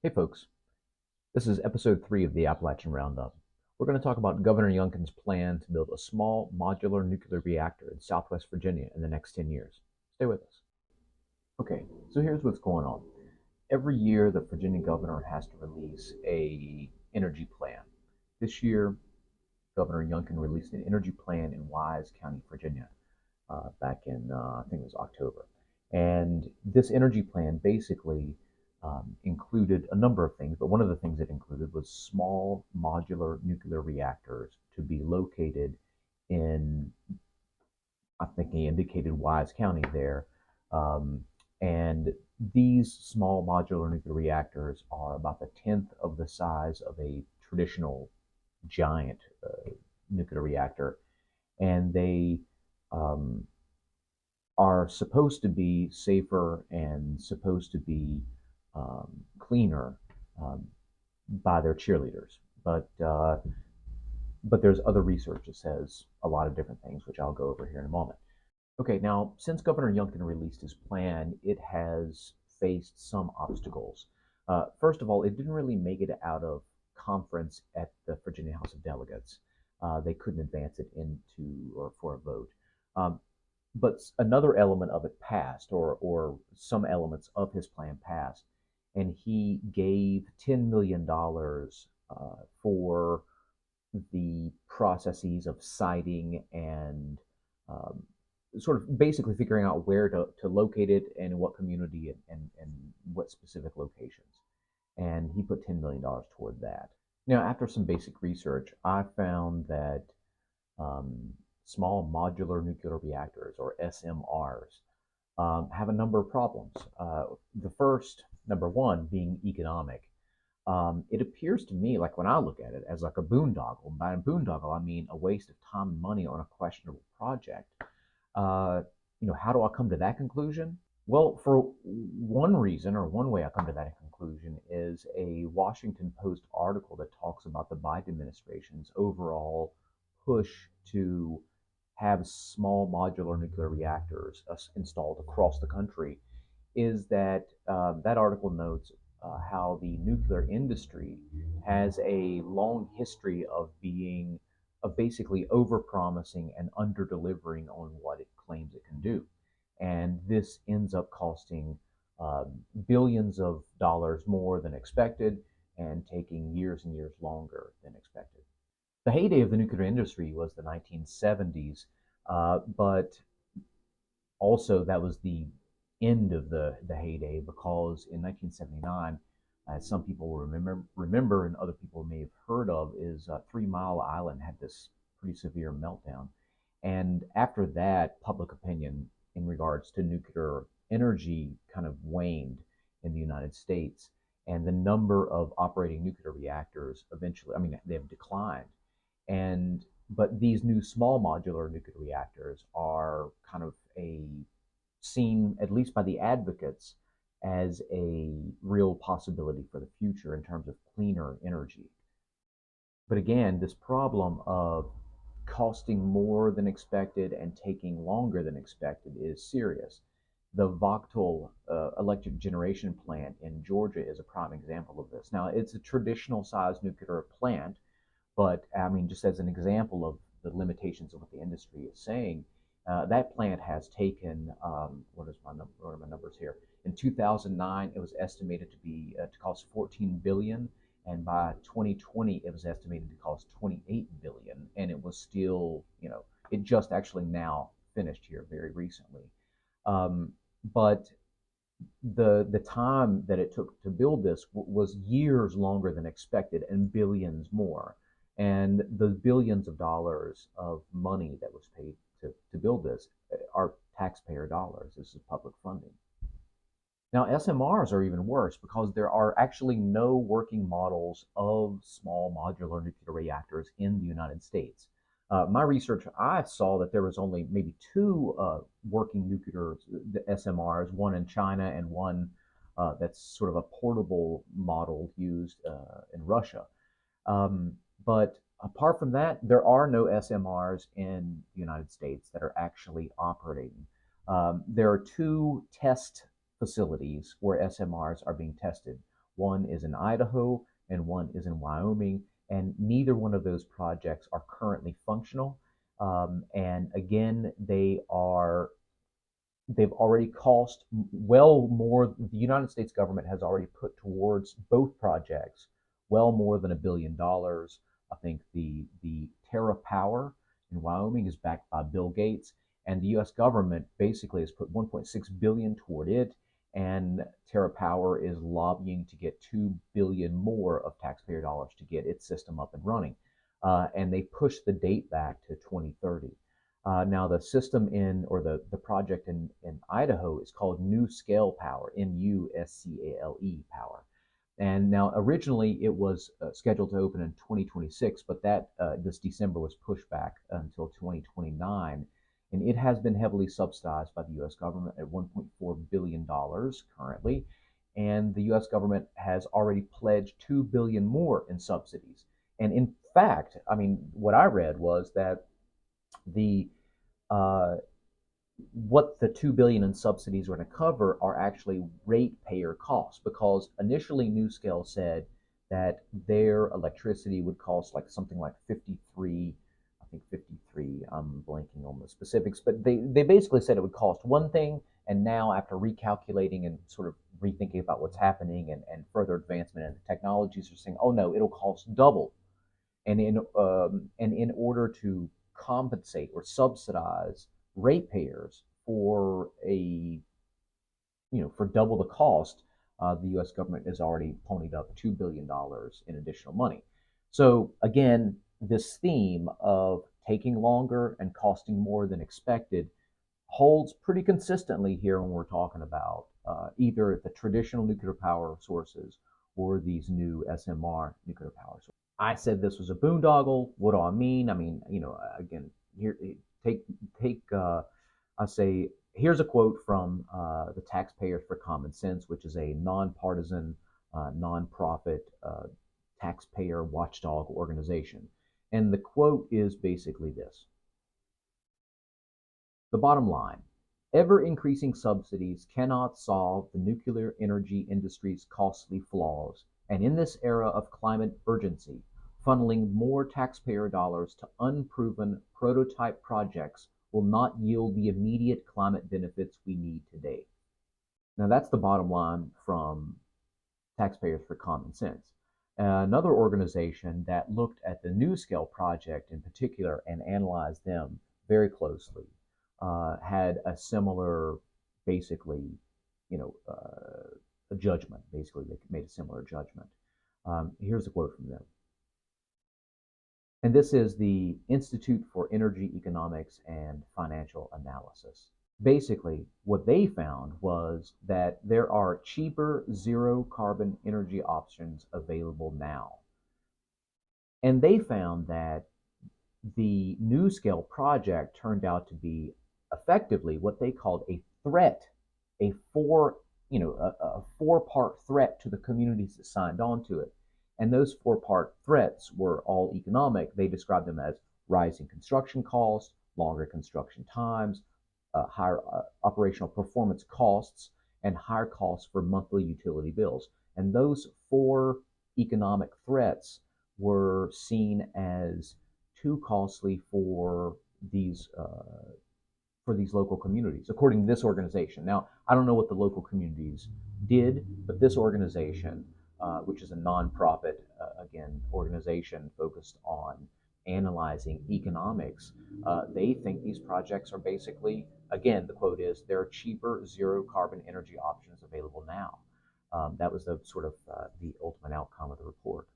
Hey folks, this is episode 3 of the Appalachian Roundup. We're going to talk about Governor Youngkin's plan to build a small modular nuclear reactor in Southwest Virginia in the next 10 years. Stay with us. Okay, so here's what's going on. Every year, the Virginia governor has to release a energy plan. This year, Governor Youngkin released an energy plan in Wise County, Virginia, back in, I think it was October. And this energy plan basically included a number of things, but one of the things it included was small modular nuclear reactors to be located in, I think he indicated Wise County there. And these small modular nuclear reactors are about the tenth of the size of a traditional giant nuclear reactor, and they um, are supposed to be safer and supposed to be cleaner um, by their cheerleaders. But there's other research that says a lot of different things, which I'll go over here in a moment. Okay, now since Governor Youngkin released his plan, it has faced some obstacles. First of all, it didn't really make it out of conference at the Virginia House of Delegates. They couldn't advance it into or for a vote. Um, but another element of it passed, or some elements of his plan passed, and he gave $10 million for the processes of siting and um, sort of basically figuring out where to locate it and in what community and what specific locations. And he put $10 million toward that. Now, after some basic research, I found that um, small modular nuclear reactors, or SMRs, have a number of problems. The first, number one, being economic. It appears to me, like when I look at it, as like a boondoggle. By a boondoggle, I mean a waste of time and money on a questionable project. Uh, how do I come to that conclusion? Well, for one reason, or one way I come to that conclusion, is a Washington Post article that talks about the Biden administration's overall push to have small modular nuclear reactors installed across the country. Is that that article notes how the nuclear industry has a long history of basically over-promising and under-delivering on what it claims it can do, and this ends up costing billions of dollars more than expected and taking years and years longer than expected. The heyday of the nuclear industry was the 1970s, but also that was the end of the heyday, because in 1979, as some people will remember and other people may have heard of, is 3 Mile Island had this pretty severe meltdown. And after that, public opinion in regards to nuclear energy kind of waned in the United States. And the number of operating nuclear reactors eventually, I mean, they have declined. And but these new small modular nuclear reactors are kind of seen, at least by the advocates, as a real possibility for the future in terms of cleaner energy. But again, this problem of costing more than expected and taking longer than expected is serious. The Vogtle electric generation plant in Georgia is a prime example of this. Now, it's a traditional sized nuclear plant, but I mean, just as an example of the limitations of what the industry is saying, that plant has taken, what are my numbers here? In 2009, it was estimated to cost 14 billion, and by 2020, it was estimated to cost 28 billion, and it was still, it just actually now finished here very recently. But the time that it took to build this was years longer than expected and billions more. And the billions of dollars of money that was paid to build this are taxpayer dollars. This is public funding. Now, SMRs are even worse because there are actually no working models of small modular nuclear reactors in the United States. My research, I saw that there was only maybe two working nuclear SMRs, one in China and one that's sort of a portable model used in Russia. But apart from that, there are no SMRs in the United States that are actually operating. There are two test facilities where SMRs are being tested. One is in Idaho and one is in Wyoming, and neither one of those projects are currently functional. And again, they've already cost well more. The United States government has already put towards both projects well more than $1 billion. I think the Terra Power in Wyoming is backed by Bill Gates, and the U.S. government basically has put 1.6 billion toward it, and Terra Power is lobbying to get 2 billion more of taxpayer dollars to get its system up and running, and they pushed the date back to 2030. Now the system or the project in Idaho is called NuScale Power, NuScale Power. And now originally it was scheduled to open in 2026, but this December was pushed back until 2029. And it has been heavily subsidized by the U.S. government at $1.4 billion currently. And the U.S. government has already pledged $2 billion more in subsidies. And in fact, I mean, what I read was that the what the $2 billion in subsidies are going to cover are actually ratepayer costs, because initially NuScale said that their electricity would cost like something like 53, I think 53, I'm blanking on the specifics, but they basically said it would cost one thing, and now after recalculating and sort of rethinking about what's happening and further advancement in the technologies, are saying, oh no, it'll cost double. And in order to compensate or subsidize ratepayers for for double the cost, the U.S. government has already ponied up $2 billion in additional money. So again, this theme of taking longer and costing more than expected holds pretty consistently here when we're talking about either the traditional nuclear power sources or these new SMR nuclear power sources. I said this was a boondoggle. What do I mean? I mean, again, here, I say, here's a quote from the Taxpayers for Common Sense, which is a nonpartisan, nonprofit taxpayer watchdog organization. And the quote is basically this: the bottom line, ever increasing subsidies cannot solve the nuclear energy industry's costly flaws. And in this era of climate urgency, funneling more taxpayer dollars to unproven prototype projects will not yield the immediate climate benefits we need today. Now, that's the bottom line from Taxpayers for Common Sense. Another organization that looked at the NuScale project in particular and analyzed them very closely had a similar, basically, a judgment. Basically, they made a similar judgment. Here's a quote from them. And this is the Institute for Energy Economics and Financial Analysis. Basically, what they found was that there are cheaper zero carbon energy options available now. And they found that the NuScale project turned out to be effectively what they called a threat, a four-part threat to the communities that signed on to it. And those four-part threats were all economic. They described them as rising construction costs, longer construction times, higher operational performance costs, and higher costs for monthly utility bills. And those four economic threats were seen as too costly for these local communities, according to this organization. Now, I don't know what the local communities did, but this organization, which is a nonprofit, again, organization focused on analyzing economics, they think these projects are basically, again, the quote is, there are cheaper zero carbon energy options available now. That was the sort of the ultimate outcome of the report.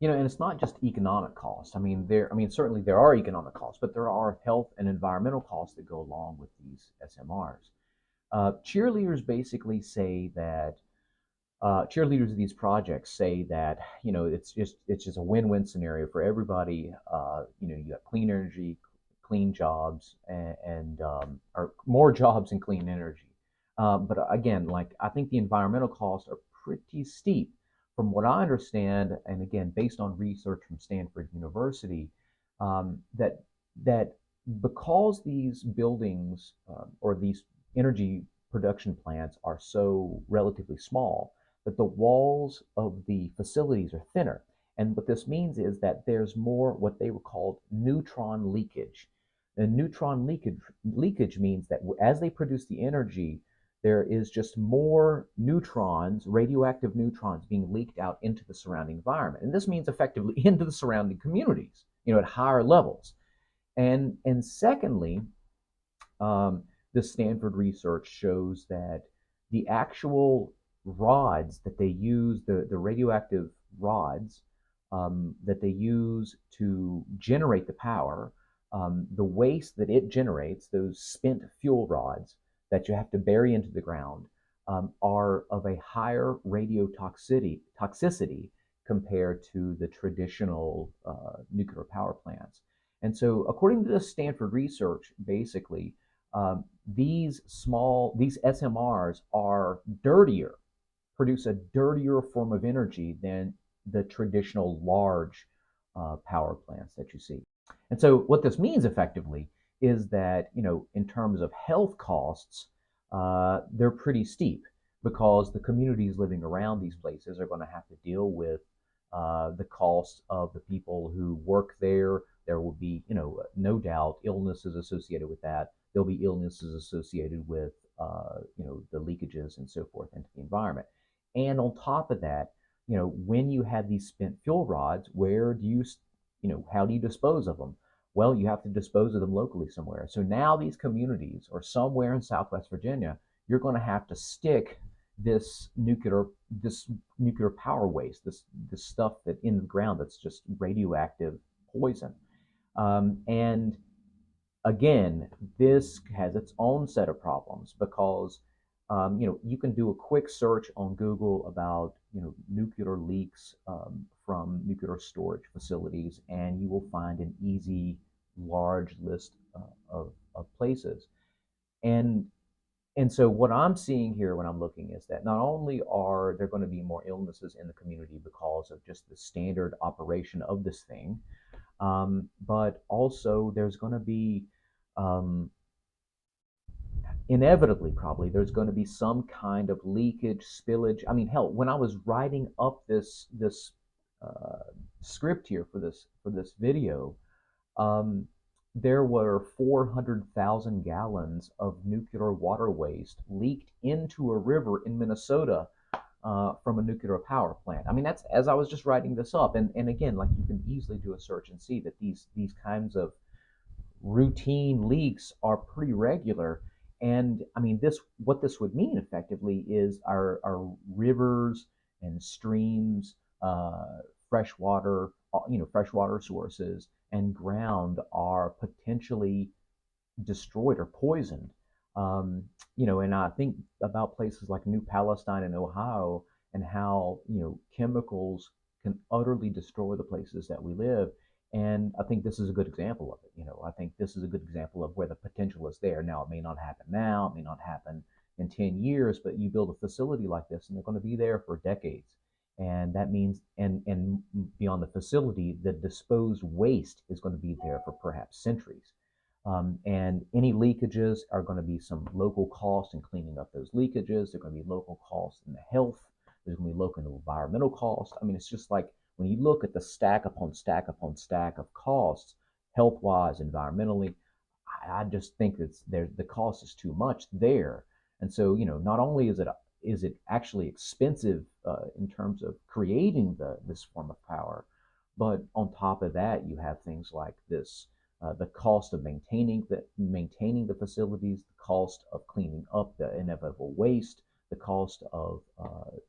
And it's not just economic costs. I mean, certainly there are economic costs, but there are health and environmental costs that go along with these SMRs. Cheerleaders basically say that cheerleaders of these projects say that it's just a win-win scenario for everybody. You got clean energy, clean jobs, and or more jobs and clean energy. But again, I think the environmental costs are pretty steep. From what I understand, and again, based on research from Stanford University, that because these buildings or these energy production plants are so relatively small, but the walls of the facilities are thinner. And what this means is that there's more what they were called neutron leakage. And neutron leakage means that as they produce the energy, there is just more neutrons, radioactive neutrons, being leaked out into the surrounding environment. And this means effectively into the surrounding communities, at higher levels. And secondly, the Stanford research shows that the actual rods that they use, the radioactive rods that they use to generate the power, the waste that it generates, those spent fuel rods that you have to bury into the ground, are of a higher toxicity compared to the traditional nuclear power plants. And so, according to the Stanford research, basically, these SMRs are dirtier, produce a dirtier form of energy than the traditional large power plants that you see. And so what this means effectively is that, in terms of health costs, they're pretty steep because the communities living around these places are going to have to deal with the costs of the people who work there. There will be, no doubt illnesses associated with that. There'll be illnesses associated with, the leakages and so forth into the environment. And on top of that, when you have these spent fuel rods, how do you dispose of them? Well, you have to dispose of them locally somewhere. So now these communities, or somewhere in Southwest Virginia, you're going to have to stick this nuclear power waste, this stuff that in the ground that's just radioactive poison. And again, this has its own set of problems because you can do a quick search on Google about nuclear leaks from nuclear storage facilities, and you will find an easy, large list of places. And so what I'm seeing here when I'm looking is that not only are there going to be more illnesses in the community because of just the standard operation of this thing, but also there's going to be inevitably, probably, there's going to be some kind of leakage, spillage. I mean, hell, when I was writing up this script here for this video, there were 400,000 gallons of nuclear water waste leaked into a river in Minnesota from a nuclear power plant. I mean, that's as I was just writing this up, and again, like, you can easily do a search and see that these kinds of routine leaks are pretty regular. And I mean, what this would mean effectively is our rivers and streams, freshwater sources and ground are potentially destroyed or poisoned. And I think about places like New Palestine and Ohio, and how chemicals can utterly destroy the places that we live. And I think this is a good example of it. I think this is a good example of where the potential is there. Now, it may not happen now, it may not happen in 10 years, but you build a facility like this and they're going to be there for decades. And that means, and beyond the facility, the disposed waste is going to be there for perhaps centuries. And any leakages are going to be some local cost in cleaning up those leakages. They're going to be local costs in the health. There's going to be local environmental cost. I mean, it's just like when you look at the stack upon stack upon stack of costs, health-wise, environmentally, I just think the cost is too much there. And so, not only is it actually expensive in terms of creating this form of power, but on top of that, you have things like this. The cost of maintaining the facilities, the cost of cleaning up the inevitable waste, the cost of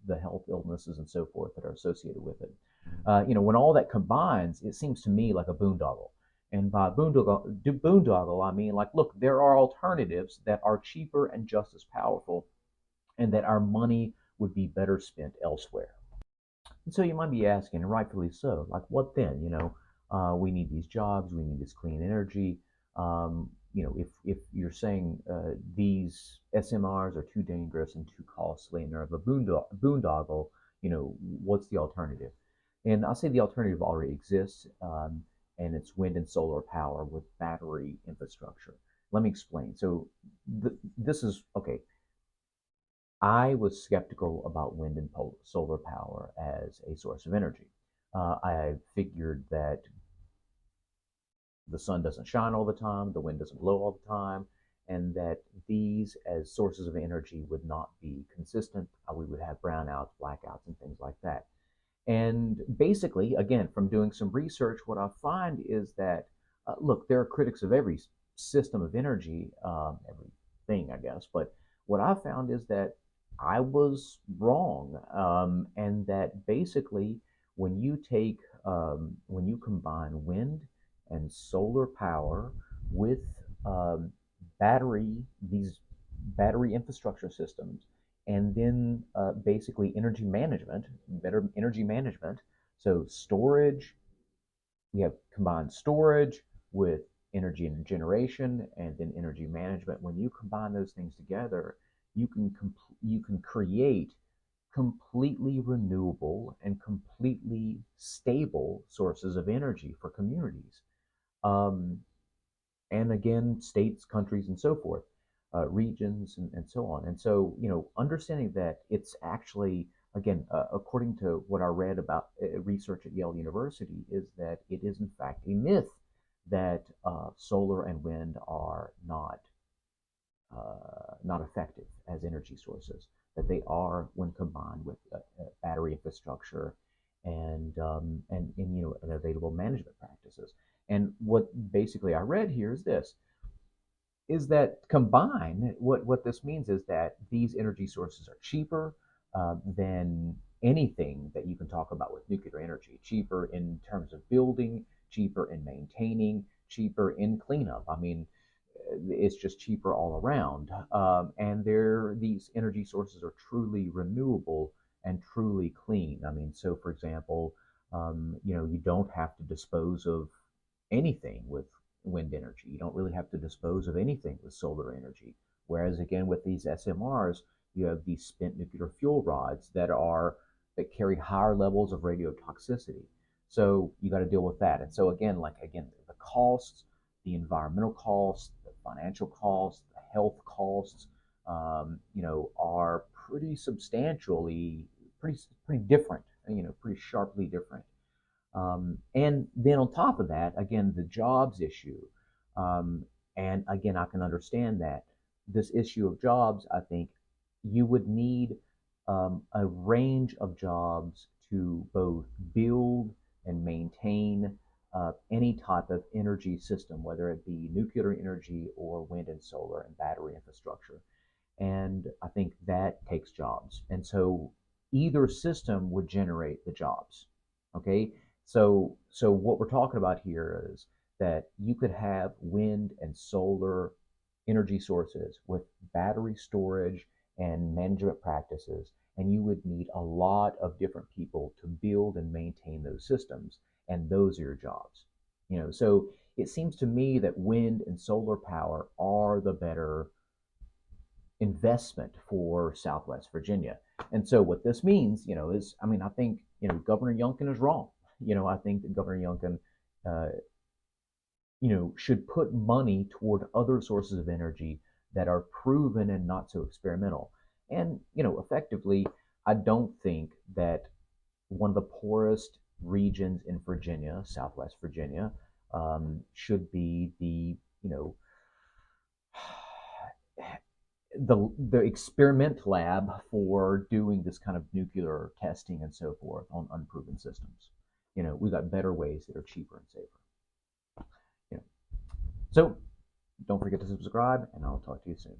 the health illnesses and so forth that are associated with it. When all that combines, it seems to me like a boondoggle. And by boondoggle, I mean, like, look, there are alternatives that are cheaper and just as powerful, and that our money would be better spent elsewhere. And so you might be asking, and rightfully so, like, what then? We need these jobs, we need this clean energy. If you're saying these SMRs are too dangerous and too costly and they're of a boondoggle, what's the alternative? And I'll say the alternative already exists, and it's wind and solar power with battery infrastructure. Let me explain. So this is okay. I was skeptical about wind and solar power as a source of energy. I figured that the sun doesn't shine all the time, the wind doesn't blow all the time, and that these, as sources of energy, would not be consistent. We would have brownouts, blackouts, and things like that. And basically, again, from doing some research, what I find is that, look, there are critics of every system of energy, everything, I guess, but what I found is that I was wrong, and that basically, when you take, when you combine wind and solar power with um, these battery infrastructure systems, and then basically energy management, better energy management. So storage, we have combined storage with energy and generation, and then energy management. When you combine those things together, you can create completely renewable and completely stable sources of energy for communities. Um, and again, states, countries, and so forth, regions, and so on. And so, understanding that it's actually, again, according to what I read about research at Yale University, is that it is in fact a myth that solar and wind are not effective as energy sources. That they are when combined with battery infrastructure and available management practices. And what basically I read here is this: is that combined, what this means is that these energy sources are cheaper than anything that you can talk about with nuclear energy. Cheaper in terms of building, cheaper in maintaining, cheaper in cleanup. I mean, it's just cheaper all around. And these energy sources are truly renewable and truly clean. I mean, so for example, you don't have to dispose of anything with wind energy. You don't really have to dispose of anything with solar energy. Whereas again, with these SMRs, you have these spent nuclear fuel rods that carry higher levels of radiotoxicity. So you got to deal with that. And so again, the costs, the environmental costs, the financial costs, the health costs, are pretty different. Pretty sharply different. And then on top of that, again, the jobs issue. And again, I can understand that. This issue of jobs, I think you would need a range of jobs to both build and maintain any type of energy system, whether it be nuclear energy or wind and solar and battery infrastructure. And I think that takes jobs. And so either system would generate the jobs. Okay. So what we're talking about here is that you could have wind and solar energy sources with battery storage and management practices, and you would need a lot of different people to build and maintain those systems, and those are your jobs. So it seems to me that wind and solar power are the better investment for Southwest Virginia. And so what this means, is, I mean, I think, Governor Youngkin is wrong. I think that Governor Youngkin, should put money toward other sources of energy that are proven and not so experimental. And, effectively, I don't think that one of the poorest regions in Virginia, Southwest Virginia, should be the experiment lab for doing this kind of nuclear testing and so forth on unproven systems. We've got better ways that are cheaper and safer. So don't forget to subscribe, and I'll talk to you soon.